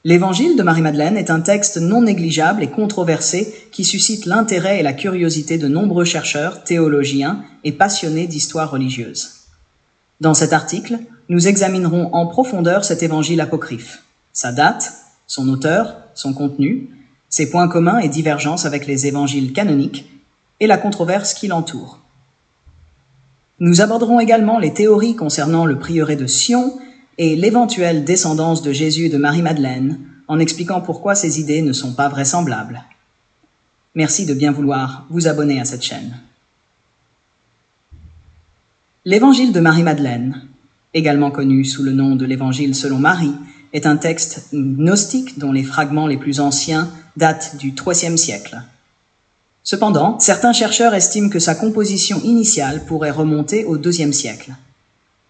L'Évangile de Marie-Madeleine est un texte non négligeable et controversé qui suscite l'intérêt et la curiosité de nombreux chercheurs, théologiens et passionnés d'histoire religieuse. Dans cet article, nous examinerons en profondeur cet évangile apocryphe, sa date, son auteur, son contenu, ses points communs et divergences avec les évangiles canoniques et la controverse qui l'entoure. Nous aborderons également les théories concernant le prieuré de Sion et l'éventuelle descendance de Jésus et de Marie-Madeleine, en expliquant pourquoi ces idées ne sont pas vraisemblables. Merci de bien vouloir vous abonner à cette chaîne. L'Évangile de Marie-Madeleine, également connu sous le nom de l'Évangile selon Marie, est un texte gnostique dont les fragments les plus anciens datent du IIIe siècle. Cependant, certains chercheurs estiment que sa composition initiale pourrait remonter au IIe siècle.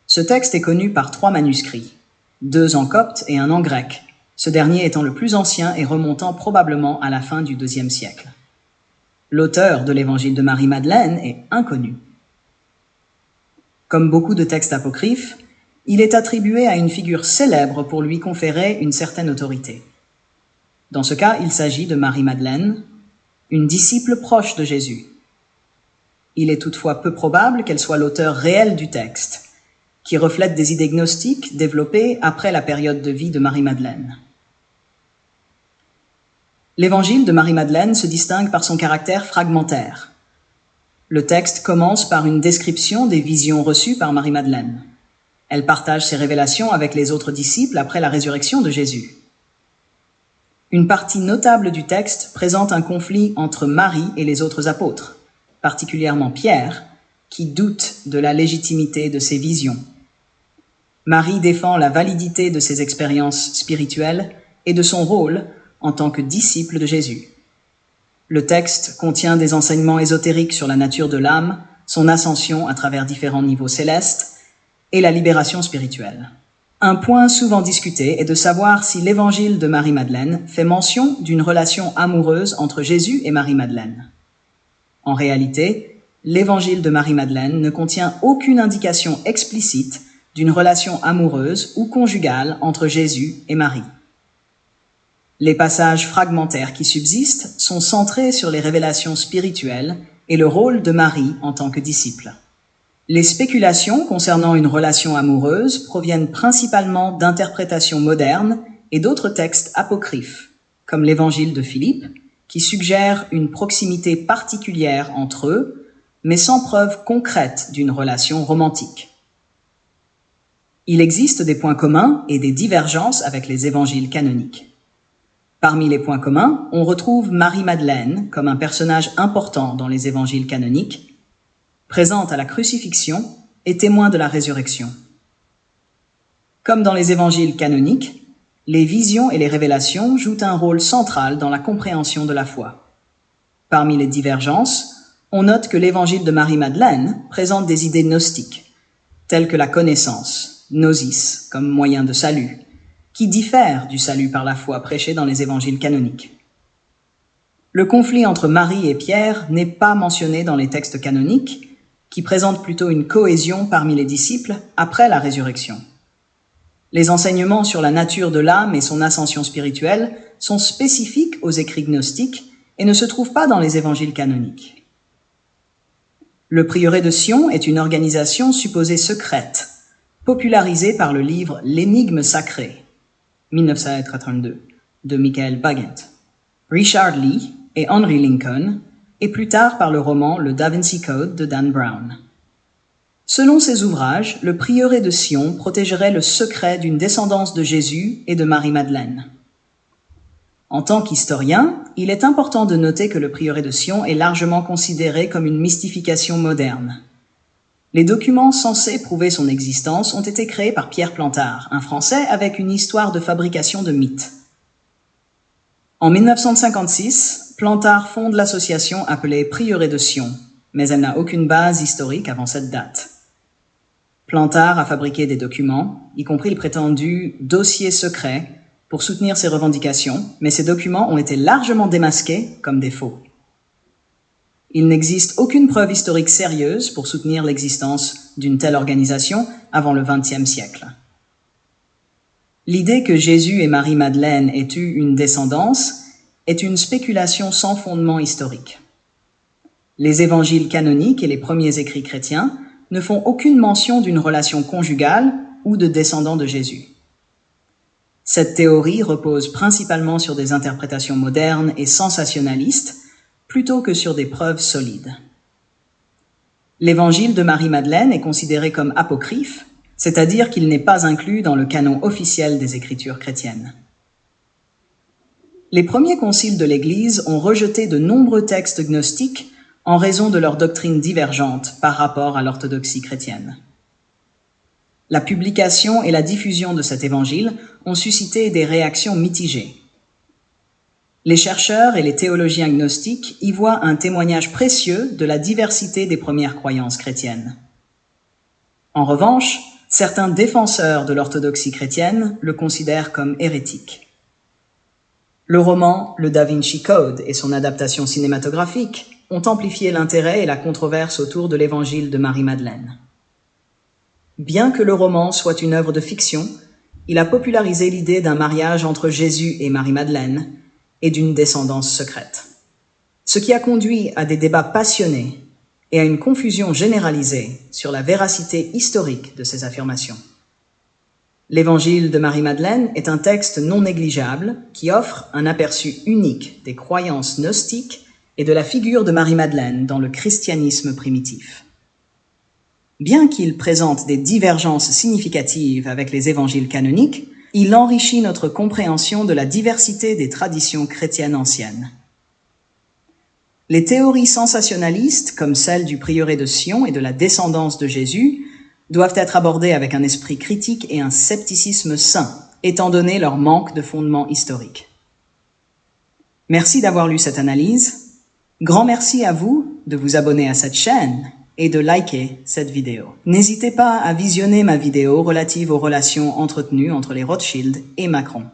Ce texte est connu par 3 manuscrits, 2 en copte et 1 en grec, ce dernier étant le plus ancien et remontant probablement à la fin du IIe siècle. L'auteur de l'Évangile de Marie-Madeleine est inconnu. Comme beaucoup de textes apocryphes, il est attribué à une figure célèbre pour lui conférer une certaine autorité. Dans ce cas, il s'agit de Marie-Madeleine, une disciple proche de Jésus. Il est toutefois peu probable qu'elle soit l'auteur réel du texte, qui reflète des idées gnostiques développées après la période de vie de Marie-Madeleine. L'Évangile de Marie-Madeleine se distingue par son caractère fragmentaire. Le texte commence par une description des visions reçues par Marie-Madeleine. Elle partage ses révélations avec les autres disciples après la résurrection de Jésus. Une partie notable du texte présente un conflit entre Marie et les autres apôtres, particulièrement Pierre, qui doute de la légitimité de ses visions. Marie défend la validité de ses expériences spirituelles et de son rôle en tant que disciple de Jésus. Le texte contient des enseignements ésotériques sur la nature de l'âme, son ascension à travers différents niveaux célestes et la libération spirituelle. Un point souvent discuté est de savoir si l'Évangile de Marie-Madeleine fait mention d'une relation amoureuse entre Jésus et Marie-Madeleine. En réalité, l'Évangile de Marie-Madeleine ne contient aucune indication explicite d'une relation amoureuse ou conjugale entre Jésus et Marie. Les passages fragmentaires qui subsistent sont centrés sur les révélations spirituelles et le rôle de Marie en tant que disciple. Les spéculations concernant une relation amoureuse proviennent principalement d'interprétations modernes et d'autres textes apocryphes, comme l'Évangile de Philippe, qui suggère une proximité particulière entre eux, mais sans preuve concrète d'une relation romantique. Il existe des points communs et des divergences avec les évangiles canoniques. Parmi les points communs, on retrouve Marie-Madeleine comme un personnage important dans les évangiles canoniques, présente à la crucifixion et témoin de la résurrection. Comme dans les évangiles canoniques, les visions et les révélations jouent un rôle central dans la compréhension de la foi. Parmi les divergences, on note que l'évangile de Marie-Madeleine présente des idées gnostiques, telles que la connaissance, gnosis, comme moyen de salut, qui diffèrent du salut par la foi prêché dans les évangiles canoniques. Le conflit entre Marie et Pierre n'est pas mentionné dans les textes canoniques, qui présentent plutôt une cohésion parmi les disciples après la résurrection. Les enseignements sur la nature de l'âme et son ascension spirituelle sont spécifiques aux écrits gnostiques et ne se trouvent pas dans les évangiles canoniques. Le prieuré de Sion est une organisation supposée secrète, popularisée par le livre L'énigme sacrée, 1982, de Michael Baggent, Richard Lee et Henry Lincoln, et plus tard par le roman Le Da Vinci Code de Dan Brown. Selon ces ouvrages, le prieuré de Sion protégerait le secret d'une descendance de Jésus et de Marie-Madeleine. En tant qu'historien, il est important de noter que le prieuré de Sion est largement considéré comme une mystification moderne. Les documents censés prouver son existence ont été créés par Pierre Plantard, un Français avec une histoire de fabrication de mythes. En 1956, Plantard fonde l'association appelée Prieuré de Sion, mais elle n'a aucune base historique avant cette date. Plantard a fabriqué des documents, y compris le prétendu dossier secret, pour soutenir ses revendications, mais ces documents ont été largement démasqués comme des faux. Il n'existe aucune preuve historique sérieuse pour soutenir l'existence d'une telle organisation avant le XXe siècle. L'idée que Jésus et Marie-Madeleine aient eu une descendance est une spéculation sans fondement historique. Les évangiles canoniques et les premiers écrits chrétiens ne font aucune mention d'une relation conjugale ou de descendants de Jésus. Cette théorie repose principalement sur des interprétations modernes et sensationnalistes plutôt que sur des preuves solides. L'évangile de Marie-Madeleine est considéré comme apocryphe, c'est-à-dire qu'il n'est pas inclus dans le canon officiel des Écritures chrétiennes. Les premiers conciles de l'Église ont rejeté de nombreux textes gnostiques en raison de leur doctrine divergente par rapport à l'orthodoxie chrétienne. La publication et la diffusion de cet évangile ont suscité des réactions mitigées. Les chercheurs et les théologiens gnostiques y voient un témoignage précieux de la diversité des premières croyances chrétiennes. En revanche, certains défenseurs de l'orthodoxie chrétienne le considèrent comme hérétique. Le roman Le Da Vinci Code et son adaptation cinématographique ont amplifié l'intérêt et la controverse autour de l'évangile de Marie-Madeleine. Bien que le roman soit une œuvre de fiction, il a popularisé l'idée d'un mariage entre Jésus et Marie-Madeleine et d'une descendance secrète. Ce qui a conduit à des débats passionnés et à une confusion généralisée sur la véracité historique de ces affirmations. L'évangile de Marie-Madeleine est un texte non négligeable qui offre un aperçu unique des croyances gnostiques et de la figure de Marie-Madeleine dans le christianisme primitif. Bien qu'il présente des divergences significatives avec les évangiles canoniques, il enrichit notre compréhension de la diversité des traditions chrétiennes anciennes. Les théories sensationnalistes, comme celle du prieuré de Sion et de la descendance de Jésus, doivent être abordées avec un esprit critique et un scepticisme sain, étant donné leur manque de fondement historique. Merci d'avoir lu cette analyse. Grand merci à vous de vous abonner à cette chaîne et de liker cette vidéo. N'hésitez pas à visionner ma vidéo relative aux relations entretenues entre les Rothschild et Macron.